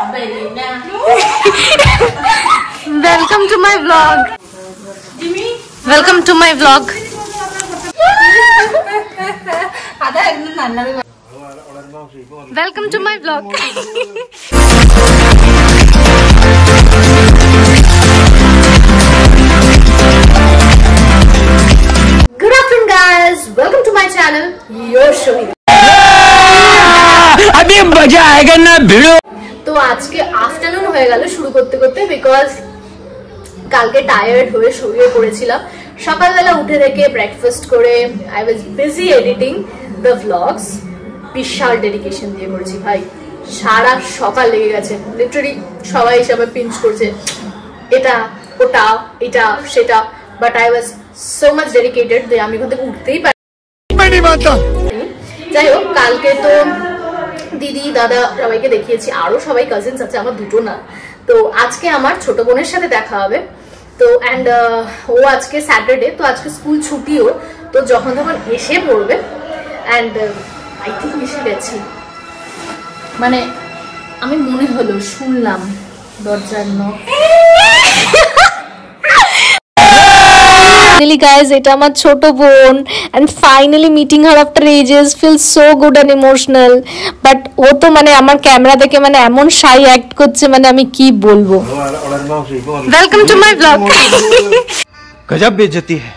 Welcome to my vlog. Welcome to my vlog. Welcome to my vlog. Good afternoon guys, welcome to my channel, your show. अभी मजा आएगा ना भिड़ो। तो आज के आफ्टरनून হয়ে গেল শুরু করতে করতে বিকজ কালকে টায়ার্ড হয়ে শুয়ে পড়েছিলাম। সকালবেলা উঠে থেকে ব্রেকফাস্ট করে I was busy editing the vlogs. বিশাল ডেডিকেশন দিয়ে করেছি ভাই, সারা সকাল লেগে গেছে। লিটারালি সবাই হিসাবে পিঞ্চ করছে এটা ওটা এটা সেটা, but I was so much dedicated যে আমি ওখান থেকে উঠতেই পারি। যাই হোক, কালকে তো দিদি দাদা সবাইকে দেখিয়েছি, আরো সবাই কাজিনস আছে, আমার দুটো না। তো আজকে আমার ছোট বোনের সাথে দেখা হবে। তো অ্যান্ড ও আজকে স্যাটারডে, তো আজকে স্কুল ছুটিও, তো যখন তখন এসে পড়বে। অ্যান্ড আই থিঙ্ক এসে গেছি, মানে আমি মনে হলো শুনলাম দরজার নক। Finally guys, এটা আমার ছোট বোন and finally meeting her after ages feels so good and emotional, but ও তো মানে আমার ক্যামেরা দেখে মানে এমন শাই অ্যাক্ট করছে, মানে আমি কি বলবো। Welcome to my vlog. गजब बेइज्जती है।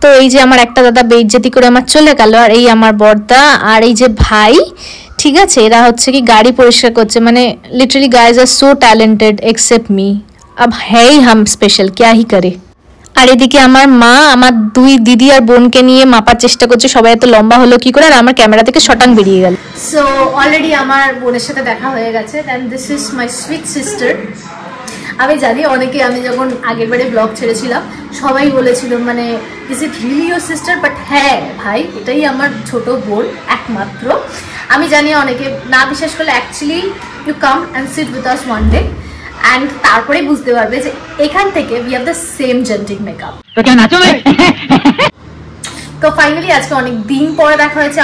তো এই যে আমার একটা দাদা বেইজ্জতি করে আমার চলে গেল, আর এই আমার বড়দা আর এই যে ভাই, ঠিক আছে, এরা হচ্ছে কি গাড়ি পরিষ্কার করছে। মানে লিটারালি গাইজ আর সো ট্যালেন্টেড এক্সেপ্ট মি, अब है ही हम স্পেশাল, क्या ही करे। আর এদিকে আমার মা আমার দুই দিদি আর বোনকে নিয়ে মাপার চেষ্টা করছে সবাই এত লম্বা হলো কি করে, আর আমার ক্যামেরা থেকে শটাং বেরিয়ে গেল। সো অলরেডি আমার বোনের সাথে দেখা হয়ে গেছে, and this is my sweet sister. আমি জানি অনেকে, আমি যখন আগের বারে ব্লগ ছেড়েছিলাম সবাই বলেছিল মানে is it really your sister, but হ্যাঁ ভাই, এটাই আমার ছোট বোন একমাত্র। আমি জানি অনেকে না বিশ্বাস করলে, actually you come and sit with us one day and তারপরে বুঝতে পারবে যে এখান থেকে we have the same genetic makeup. তো ফাইনালি আজকে অনেক দিন পরে দেখা হয়েছে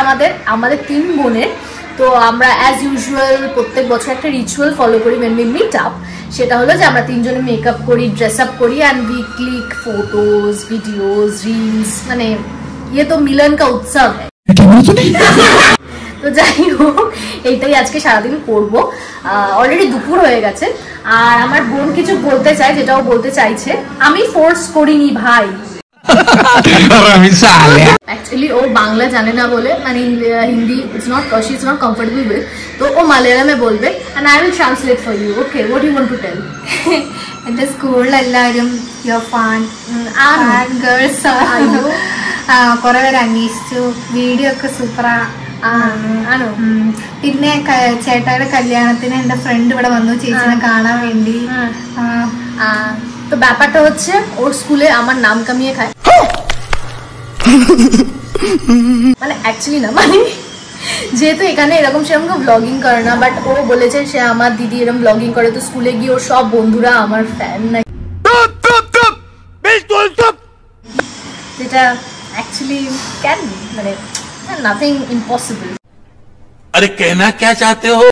আমাদের তিন বোনের। তো আমরা অ্যাজ ইউজুয়াল প্রত্যেক বছর একটা রিচুয়াল ফলো করি when we meet up, সেটা হলো যে আমরা তিনজনে মেকআপ করি, ড্রেস আপ করি and we click photos, videos, reels, মানে ইয়ে তো মিলন কা উৎসব হ্যায়। তো যাই হোক, এইটাই আজকে সারাদিন করবো। অলরেডি দুপুর হয়ে গেছে, আর আমার বোন কিছু বলতে চায়, যেটাও বলতে চাইছে। আমি ফোর্স করিনি ভাই, অ্যাকচুয়ালি ও বাংলা জানে না বলে, মানে Hindi it's not, she is not comfortable with, তো ও মালয়ালামে বলবে and I will translate for you. Okay, what do you want to tell? എന്റെ സ്കൂളിലെല്ലാവരും യുവർ ഫാൻ ഗേൾസ് കുറെ പേര് അന്വേഷിച്ചു, വീഡിയോ ഒക്കെ സൂപ്പറാ ആണോ? പിന്നെ ചേട്ടായുടെ കല്യാണത്തിന് എന്റെ ഫ്രണ്ട് ഇവിടെ വന്നു ചേച്ചിനെ കാണാൻ വേണ്ടി। তো ব্যাপারটা হচ্ছে ওর স্কুলে আমার নাম কামিয়ে খায়, মানে অ্যাকচুয়ালি না, মানে যেহেতু এখানে এরকম সেরকম ব্লগিং করে না, বাট ও বলেছে সে আমার দিদি এরকম ব্লগিং করে, তো স্কুলে গিয়ে ওর সব বন্ধুরা আমার ফ্যান নাই, যেটা অ্যাকচুয়ালি ক্যান মানে নাথিং ইম্পসিবল। अरे कहना क्या चाहते हो?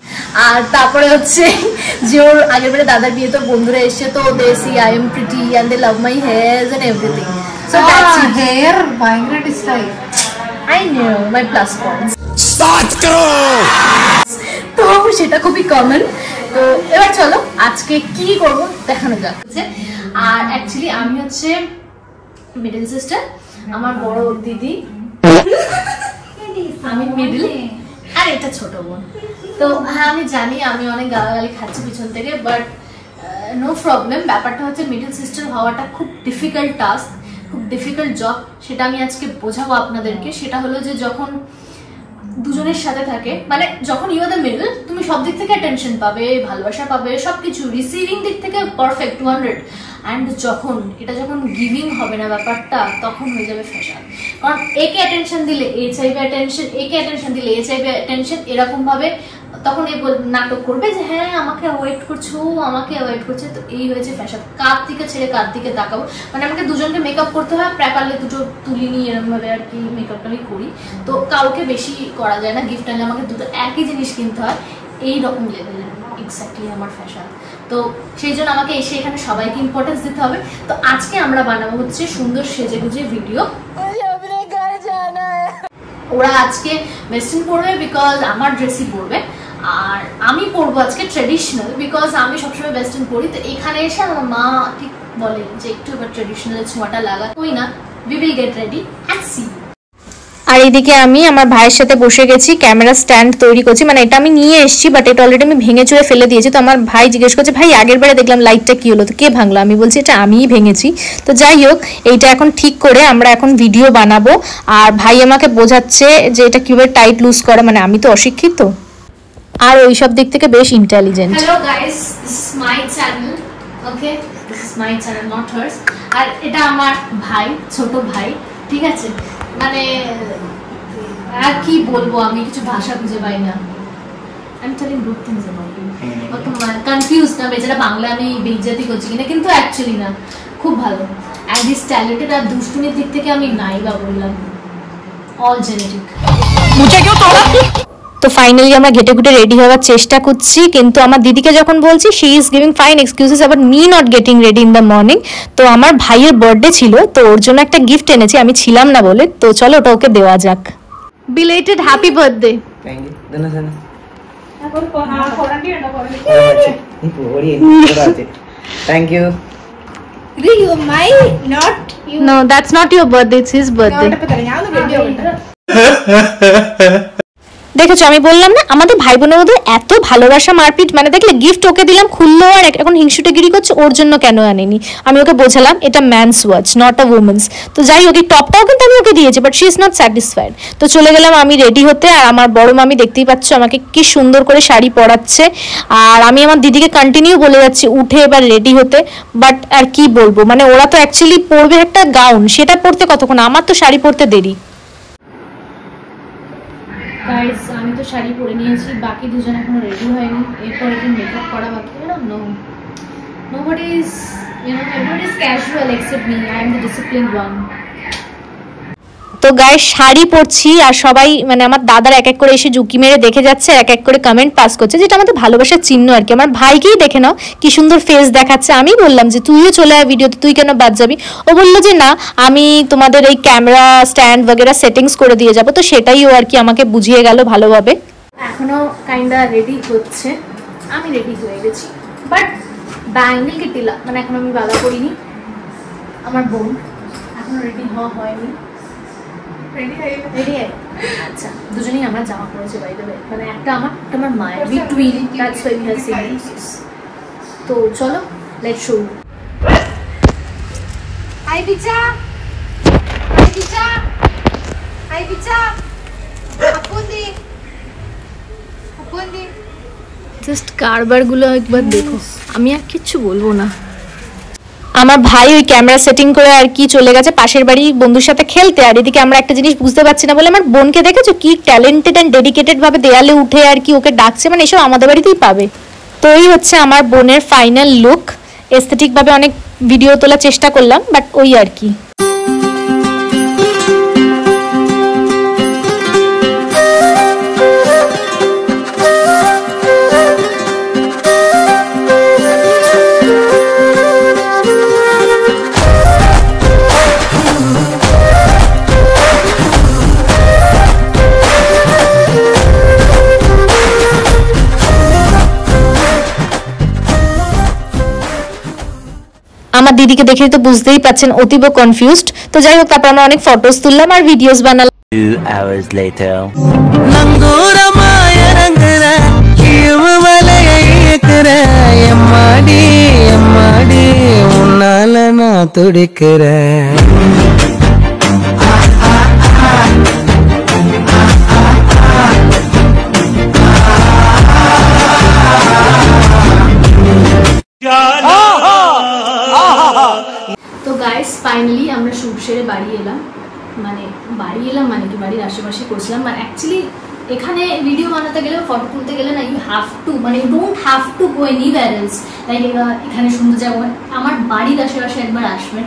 আর তারপরে হচ্ছে যে ওর আগের বারে দাদার বিয়ে তো বন্ধুরা এসে, তো they see I am pretty and they love my hairs and everything. So that's it. Hair ভয়ঙ্কর style, I know my plus points. बात करो। তো সেটা খুবই কমন। তো এবার চলো আজকে কি করব দেখানো যাক। আর অ্যাকচুয়ালি আমি হচ্ছে মিডল সিস্টার, আমার বড় দিদি, আমি মিডল, আর এটা ছোট বোন। তো হ্যাঁ আমি জানি আমি অনেক গালাগালি খাচ্ছি পিছন থেকে, বাট নো প্রবলেম। ব্যাপারটা হচ্ছে মিডল সিস্টার হওয়াটা খুব ডিফিকাল্ট টাস্ক, খুব ডিফিকাল্ট জব। সেটা আমি আজকে বোঝাবো আপনাদেরকে। সেটা হলো যে যখন দুজনের সাথে থাকে, মানে যখন ইউ আর দ্য মিডল, তুমি সব দিক থেকে অ্যাটেনশন পাবে, ভালোবাসা পাবে, সবকিছু রিসিভিং দিক থেকে পারফেক্ট 200, অ্যান্ড যখন গিভিং হবে না ব্যাপারটা, তখন হয়ে যাবে ফ্যাশন। কারণ একে অ্যাটেনশন দিলে এ চাইবে অ্যাটেনশন, একে অ্যাটেনশন দিলে এ চাইবে অ্যাটেনশন, এরকম ভাবে তখন এই নাটক করবে যে হ্যাঁ আমাকে অ্যাভয়েড করছো, আমাকে অ্যাভয়েড করছে। তো এই হয়েছে ফ্যাশন, কার দিকে ছেড়ে কার দিকে তাকাবো, মানে আমাকে দুজনকে মেকআপ করতে হয়, প্রায় দুটো তুলি নিয়ে এরকম ভাবে আর কি মেকআপটা আমি করি। তো কাউকে বেশি করা যায় না, গিফট আনলে আমাকে দুটো একই জিনিস কিনতে হয়, এই রকম লেভেলের। এক্স্যাক্টলি আমার ফ্যাশন। তো সেই জন্য আমাকে এসে এখানে সবাইকে ইম্পর্টেন্স দিতে হবে। তো আজকে আমরা বানাবো হচ্ছে সুন্দর সেজেগুজে ভিডিও। ওরা আজকে ওয়েস্টার্ন পরবে বিকজ আমার ড্রেসই পরবে, আর আমি পরবো আজকে ট্রেডিশনাল বিকজ আমি সবসময় ওয়েস্টার্ন পরি। তো এখানে এসে আমার মা ঠিক বলে যে একটু এবার ট্রেডিশনাল ছোঁয়াটা লাগা, ওই না, we will get ready and see. আর এইদিকে আমি আমার ভাইয়ের সাথে বসে গেছি, ক্যামেরা স্ট্যান্ড তৈরি করছি। মানে এটা আমি নিয়ে এসেছি, বাট এটা অলরেডি আমি ভেঙে চুরে ফেলে দিয়েছি। তো আমার ভাই জিজ্ঞেস করছে, ভাই আগের বারে দেখলাম লাইটটা কি হলো, তো কে ভাঙলো? আমি বলছি এটা আমিই ভেঙেছি। তো যাই হোক, এইটা এখন ঠিক করে আমরা এখন ভিডিও বানাবো। আর ভাই আমাকে বোঝাচ্ছে যে এটা কিভাবে টাইট লুজ করে, মানে আমি তো অশিক্ষিত আর ওইসব দিক থেকে বেশ intelligent. Hello guys, this is my channel, okay, this is my channel, not hers. আর এটা আমার ভাই, ছোট ভাই, ঠিক আছে? মানে আর কি বলবো, আমি কিছু ভাষা খুঁজে পাই না। আমি telling good things about you. Okay, confuse না বেচারা বাংলা আমি বেইজ্জতি করছি কিনা, কিন্তু অ্যাকচুয়ালি না, খুব ভালো। And this talented. আর দুষ্টুমির দিক থেকে আমি নাই বা বললাম, অল জেনেটিক। মুঝে কেউ তোলা। তো ফাইনালি আমরা ঘেটে ঘুটে রেডি হওয়ার চেষ্টা করছি, কিন্তু আমার দিদিকে যখন বলছি she is giving fine excuses about me not getting ready in the morning. তো আমার ভাইয়ের বার্থডে ছিল, তো ওর জন্য একটা গিফট এনেছি, আমি ছিলাম না বলে। তো চলো ওটা ওকে দেওয়া যাক। Belated happy birthday. Thank you. দেনা দেনা। Thank you. No, that's not your birthday, it's his birthday. দেখেছো, আমি বললাম না আমাদের ভাই বোনের মধ্যে এত ভালোবাসা মারপিট। মানে দেখলে গিফট ওকে দিলাম, খুললো আর এখন হিংসুটেগিরি করছে ওর জন্য কেন আনেনি। আমি ওকে বোঝালাম এটা man's watch, not a women's. তো যাই হোক, এই টপটাও কিন্তু আমি ওকে দিয়েছি, but she is not satisfied. তো চলে গেলাম আমি রেডি হতে। আর আমার বড় মামি দেখতেই পাচ্ছ আমাকে কি সুন্দর করে শাড়ি পরাচ্ছে। আর আমি আমার দিদিকে কন্টিনিউ বলে যাচ্ছি উঠে এবার রেডি হতে, বাট আর কি বলবো, মানে ওরা তো অ্যাকচুয়ালি পরবে একটা গাউন, সেটা পরতে কতক্ষণ, আমার তো শাড়ি পরতে দেরি। গাইস, আমি তো শাড়ি পরে নিয়েছি, বাকি দুজন এখনো রেডি হয়নি। এরপর একটু মেকআপ করা বাকি। Nobody is, everybody is casual except me. I am the disciplined one. তো গাইস শাড়ি পরছি আর সবাই মানে আমার দাদার এক এক করে এসে জুকি মেরে দেখে যাচ্ছে, এক এক করে কমেন্ট পাস করছে, যেটা আমাদের ভালোবাসার চিহ্ন আর কি। আমার ভাইকেই দেখে নাও কি সুন্দর ফেস দেখাচ্ছে। আমি বললাম যে তুইও চলে আয় ভিডিওতে, তুই কেন বাদ যাবি? ও বললো যে না, আমি তোমাদের এই ক্যামেরা স্ট্যান্ড বগেরা সেটিংস করে দিয়ে যাবো। তো সেটাই ও আর কি আমাকে বুঝিয়ে গেল ভালোভাবে। এখনো কাইন্ডা রেডি হচ্ছে, আমি রেডি হয়ে গেছি, বাট ব্যাঙ্গেল কেটিলা মানে এখন আমি বাধা করিনি। আমার বোন এখনো রেডি হওয়া হয়নি। আচ্ছা, দুজনেই আমরা জামা পরেছি বাই দ্য ওয়ে, মানে একটা আমার মায়ের, we twin, that's why we have similarities. তো চলো লেটস শো। হাই পিচা, আপুন্দি জাস্ট কারবারগুলো একবার দেখো, আমি আর কিচ্ছু বলবো না। আমার ভাই ওই ক্যামেরা সেটিং করে আর কি চলে গেছে পাশের বাড়ি বন্ধুর সাথে খেলতে। আর এদিকে আমরা একটা জিনিস বুঝতে পারছি না বলে আমার বোনকে দেখেছো কি ট্যালেন্টেড অ্যান্ড ডেডিকেটেড ভাবে দেয়ালে উঠে আর কি ওকে ডাকছে, মানে এসব আমাদের বাড়িতেই পাবে। তো এই হচ্ছে আমার বোনের ফাইনাল লুক। এস্থেটিক ভাবে অনেক ভিডিও তোলার চেষ্টা করলাম, বাট ওই আর কি। আমার দিদিকে দেখে তো বুঝতেই পাচ্ছেন অতীব কনফিউজড। তো যাই হোক, তারপর আমরা অনেক ফটোস তুললাম আর ভিডিওস বানালাম। 2 hours later. তো গাইস ফাইনালি আমরা শুট সেরে বাড়ি এলাম মানে কি বাড়ির আশেপাশে করছিলাম। মানে অ্যাকচুয়ালি এখানে ভিডিও বানাতে গেলে ফটো তুলতে গেলে না, ইউ হ্যাভ টু মানে you don't have to go anywhere else. Like এখানে সুন্দর জায়গা, আমার বাড়ির আশেপাশে একবার আসবেন,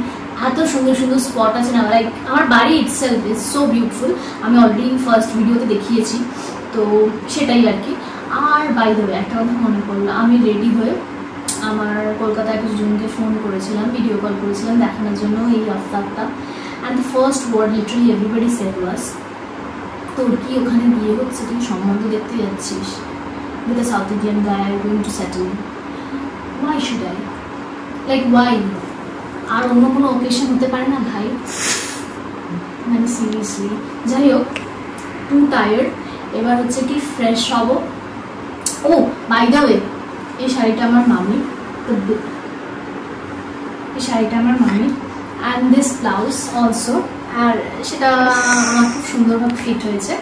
এত সুন্দর সুন্দর স্পট আছে না। লাইক আমার বাড়ি ইটসেলফ ইজ সো বিউটিফুল। আমি অলরেডি ফার্স্ট ভিডিওতে দেখিয়েছি, তো সেটাই আর কি। আর বাই দ্য ওয়ে একটা কথা মনে পড়লো, আমি রেডি হয়ে আমার কলকাতায় কিছুজনকে ফোন করেছিলাম, ভিডিও কল করেছিলাম দেখানোর জন্য এই আফতাবটা। And the first word literally everybody said was, তোর কি ওখানে বিয়ে হচ্ছে, তুই সম্বন্ধ দেখতে যাচ্ছিস with a South Indian guy going to settle, why should I, like why? আর অন্য কোনো ওকেশন হতে পারে না ভাই? মানে সিরিয়াসলি। যাই হোক, টু টায়ার্ড, এবার হচ্ছে কি ফ্রেশ হব। ও বাই দ্য ওয়ে, এই শাড়িটা আমার মামি, এই শাড়িটা আমার মামি, অ্যান্ড দিস ব্লাউজ অলসো, আর সেটা আমার খুব সুন্দরভাবে ফিট হয়েছে।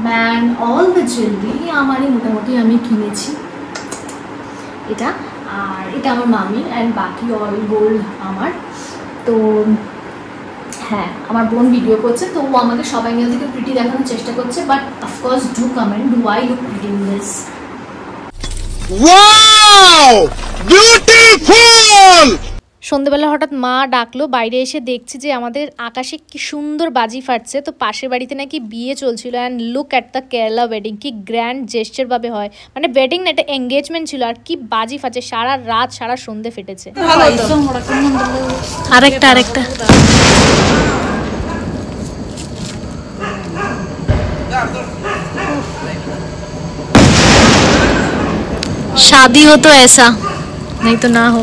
অ্যান্ড অল দ্য জুয়েলারি আমারই মোটামুটি আমি কিনেছি এটা, আর এটা আমার মামি, অ্যান্ড বাকি অল গোল্ড আমার। তো হ্যাঁ, আমার বোন ভিডিও করছে, তো ও আমাকে সব অ্যাঙ্গেল থেকে প্রিটি দেখানোর চেষ্টা করছে, but of course do comment, do I look pretty in this? Wow beautiful. সন্ধ্যেবেলা হঠাৎ মা ডাকলো, বাইরে এসে দেখছি যে আমাদের আকাশে কি সুন্দর বাজি ফাটছে। তো পাশের বাড়িতে নাকি বিয়ে চলছিল, and look at the Kerala wedding, কি গ্র্যান্ড জেস্টার ভাবে হয়, মানে ওয়েডিং না, এটা এঙ্গেজমেন্ট ছিল, আর কি বাজি ফাটছে, সারা রাত সারা সন্ধ্যে ফেটেছে। আরেকটা शादी हो तो ऐसा, नहीं तो ना हो।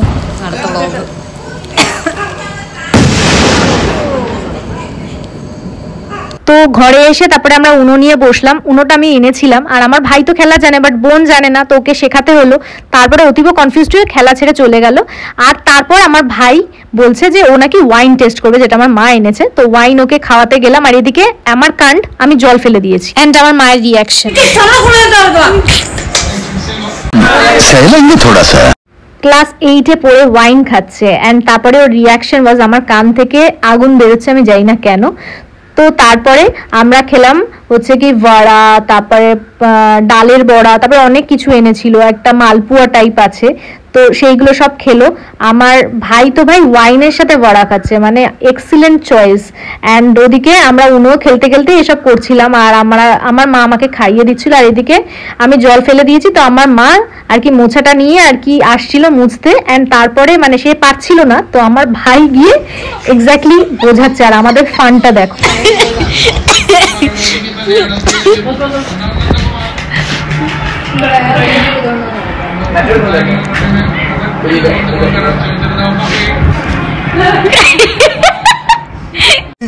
তো ঘরে এসে তারপরে আমরা উনো নিয়ে বসলাম। উনোটা আমি এনেছিলাম, আর আমার ভাই তো খেলা জানে বাট বোন জানে না, তো ওকে শেখাতে হলো। তারপরে অতীব কনফিউজড হয়ে খেলা ছেড়ে চলে গেল। আর তারপর আমার ভাই বলছে যে ও নাকি ওয়াইন টেস্ট করবে, যেটা আমার মা এনেছে। তো ওয়াইন ওকে খাওয়াতে গেলাম, আর এদিকে আমার কাণ্ড, আমি জল ফেলে দিয়েছি। অ্যান্ড আমার মায়ের রিয়াকশন ক্লাস 8-এ পড়ে ওয়াইন খাচ্ছে, অ্যান্ড তারপরে ওর রিয়াকশন ওয়াজ, আমার কান থেকে আগুন বেরোচ্ছে, আমি জানি না কেন। তো তারপরে আমরা খেলাম হচ্ছে কি বড়া, তারপরে ডালের বড়া, তারপরে অনেক কিছু এনেছিল, একটা মালপুয়া টাইপ আছে, তো সেইগুলো সব খেলো। আমার ভাই তো ভাই ওয়াইনের সাথে বড়া খাচ্ছে, মানে এক্সিলেন্ট চয়েস। অ্যান্ড ওদিকে আমরা উনো খেলতে খেলতে এসব করছিলাম, আর আমার মা আমাকে খাইয়ে দিচ্ছিল, আর এদিকে আমি জল ফেলে দিয়েছি। তো আমার মা আর কি মোছাটা নিয়ে আর কি আসছিল মুছতে, অ্যান্ড তারপরে মানে সে পারছিল না, তো আমার ভাই গিয়ে এক্স্যাক্টলি বোঝাচ্ছে। আর আমাদের ফানটা দেখো,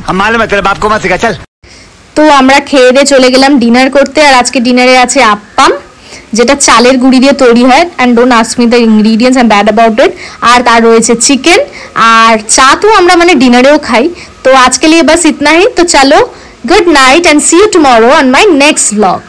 हम मालूम है तेरे बाप को मत सिखा चल। তো আমরা খেয়ে দিয়ে চলে গেলাম ডিনার করতে। আর আজকে ডিনারে আছে আপ্পাম, যেটা চালের গুঁড়ি দিয়ে তৈরি হয়, and don't ask me the ingredients, I am bad about it. আর তার রয়েছে চিকেন, আর চা তো আমরা মানে ডিনারেও খাই। তো আজকে লিয়ে বাস ইতনা হি। তো চলো, good night and see you tomorrow on my next blog.